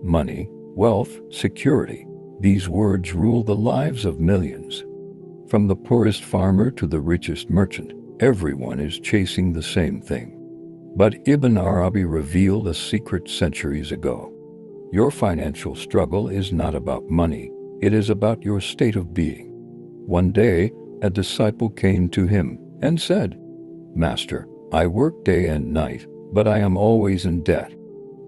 money, wealth, security. These words rule the lives of millions. From the poorest farmer to the richest merchant, everyone is chasing the same thing. But Ibn Arabi revealed a secret centuries ago. Your financial struggle is not about money, it is about your state of being. One day, a disciple came to him and said, "Master, I work day and night, but I am always in debt.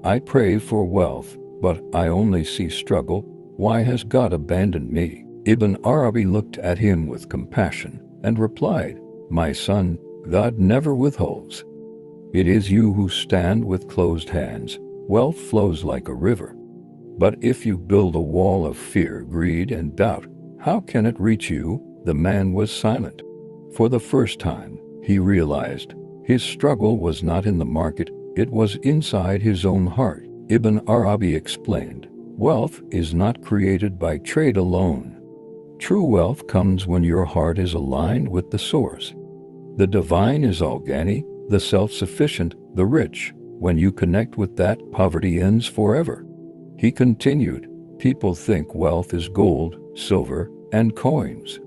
I pray for wealth, but I only see struggle. Why has God abandoned me?" Ibn Arabi looked at him with compassion and replied, "My son, God never withholds. It is you who stand with closed hands. Wealth flows like a river. But if you build a wall of fear, greed, and doubt, how can it reach you?" The man was silent. For the first time, he realized his struggle was not in the market, it was inside his own heart. Ibn Arabi explained, "Wealth is not created by trade alone. True wealth comes when your heart is aligned with the source. The divine is Al-Ghaniyy, the self-sufficient, the rich. When you connect with that, poverty ends forever." He continued, "People think wealth is gold, silver, and coins.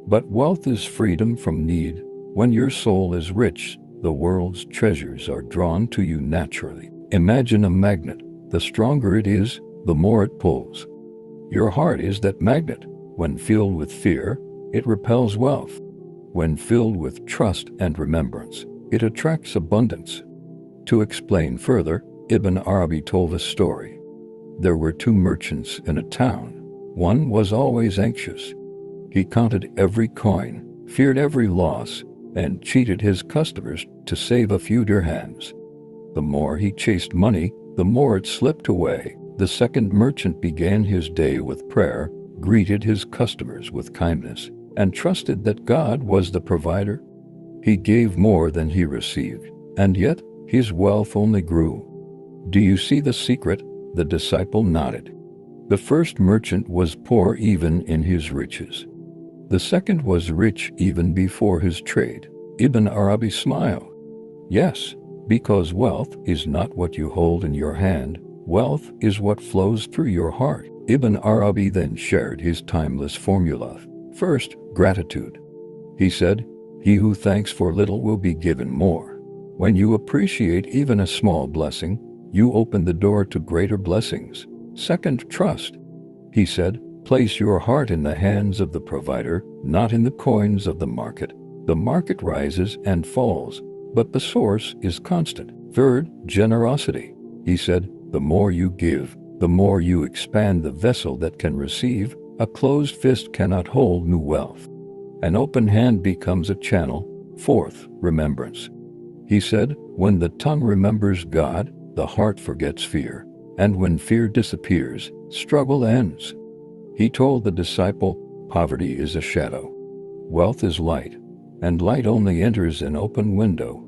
But wealth is freedom from need. When your soul is rich, the world's treasures are drawn to you naturally. Imagine a magnet. The stronger it is, the more it pulls. Your heart is that magnet. When filled with fear, it repels wealth. When filled with trust and remembrance, it attracts abundance." To explain further, Ibn Arabi told a story. There were two merchants in a town. One was always anxious. He counted every coin, feared every loss, and cheated his customers to save a few dirhams. The more he chased money, the more it slipped away. The second merchant began his day with prayer, greeted his customers with kindness, and trusted that God was the provider. He gave more than he received, and yet his wealth only grew. "Do you see the secret?" The disciple nodded. "The first merchant was poor even in his riches. The second was rich even before his trade." Ibn Arabi smiled. "Yes, because wealth is not what you hold in your hand, wealth is what flows through your heart." Ibn Arabi then shared his timeless formula. First, gratitude. He said, "He who thanks for little will be given more." When you appreciate even a small blessing, you open the door to greater blessings. Second, trust. He said, "Place your heart in the hands of the provider, not in the coins of the market. The market rises and falls, but the source is constant." Third, generosity. He said, "The more you give, the more you expand the vessel that can receive. A closed fist cannot hold new wealth. An open hand becomes a channel." Fourth, remembrance. He said, "When the tongue remembers God, the heart forgets fear. And when fear disappears, struggle ends." He told the disciple, "Poverty is a shadow. Wealth is light, and light only enters an open window.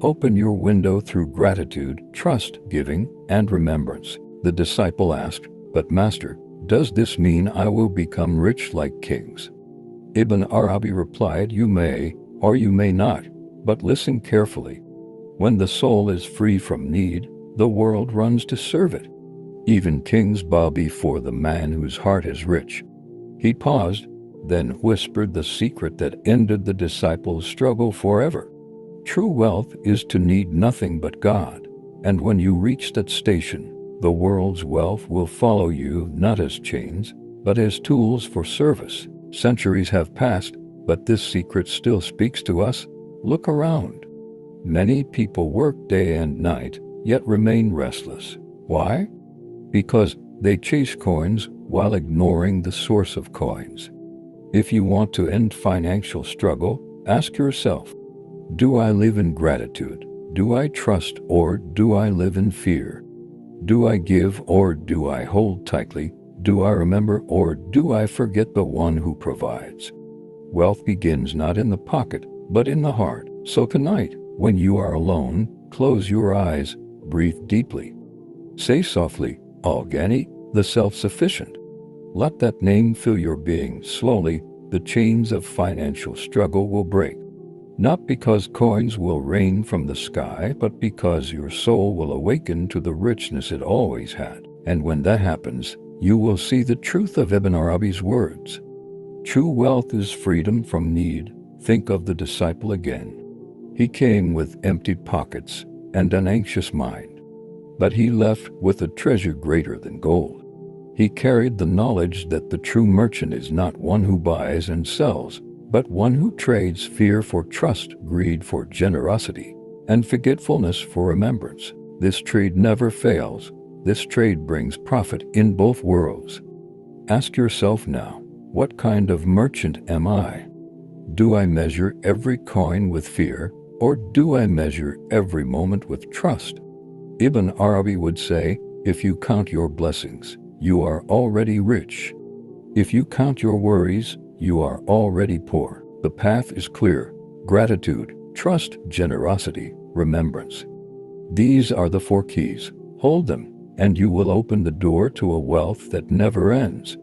Open your window through gratitude, trust, giving, and remembrance." The disciple asked, "But Master, does this mean I will become rich like kings?" Ibn Arabi replied, "You may, or you may not, but listen carefully. When the soul is free from need, the world runs to serve it. Even kings bow before the man whose heart is rich." He paused, then whispered the secret that ended the disciple's struggle forever. True wealth is to need nothing but God, and when you reach that station, the world's wealth will follow you not as chains, but as tools for service. Centuries have passed, but this secret still speaks to us. Look around. Many people work day and night, yet remain restless. Why? Because they chase coins while ignoring the source of coins. If you want to end financial struggle, ask yourself, do I live in gratitude? Do I trust, or do I live in fear? Do I give, or do I hold tightly? Do I remember, or do I forget the one who provides? Wealth begins not in the pocket, but in the heart. So tonight, when you are alone, close your eyes, breathe deeply. Say softly, Al-Ghaniyy, the self-sufficient. Let that name fill your being. Slowly, the chains of financial struggle will break. Not because coins will rain from the sky, but because your soul will awaken to the richness it always had. And when that happens, you will see the truth of Ibn Arabi's words. True wealth is freedom from need. Think of the disciple again. He came with empty pockets and an anxious mind, but he left with a treasure greater than gold. He carried the knowledge that the true merchant is not one who buys and sells, but one who trades fear for trust, greed for generosity, and forgetfulness for remembrance. This trade never fails. This trade brings profit in both worlds. Ask yourself now, what kind of merchant am I? Do I measure every coin with fear, or do I measure every moment with trust? Ibn Arabi would say, if you count your blessings, you are already rich. If you count your worries, you are already poor. The path is clear: gratitude, trust, generosity, remembrance. These are the 4 keys. Hold them, and you will open the door to a wealth that never ends.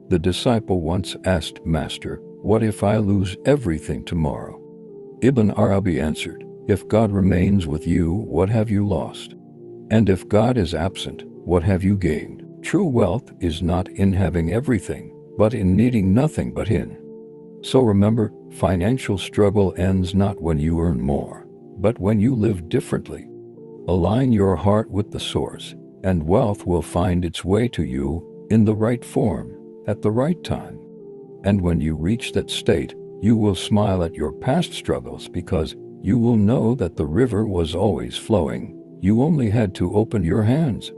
The disciple once asked, Master, what if I lose everything tomorrow? Ibn Arabi answered, if God remains with you, what have you lost? And if God is absent, what have you gained? True wealth is not in having everything, but in needing nothing but Him. So remember, financial struggle ends not when you earn more, but when you live differently. Align your heart with the source, and wealth will find its way to you in the right form, at the right time. And when you reach that state, you will smile at your past struggles because you will know that the river was always flowing. You only had to open your hands.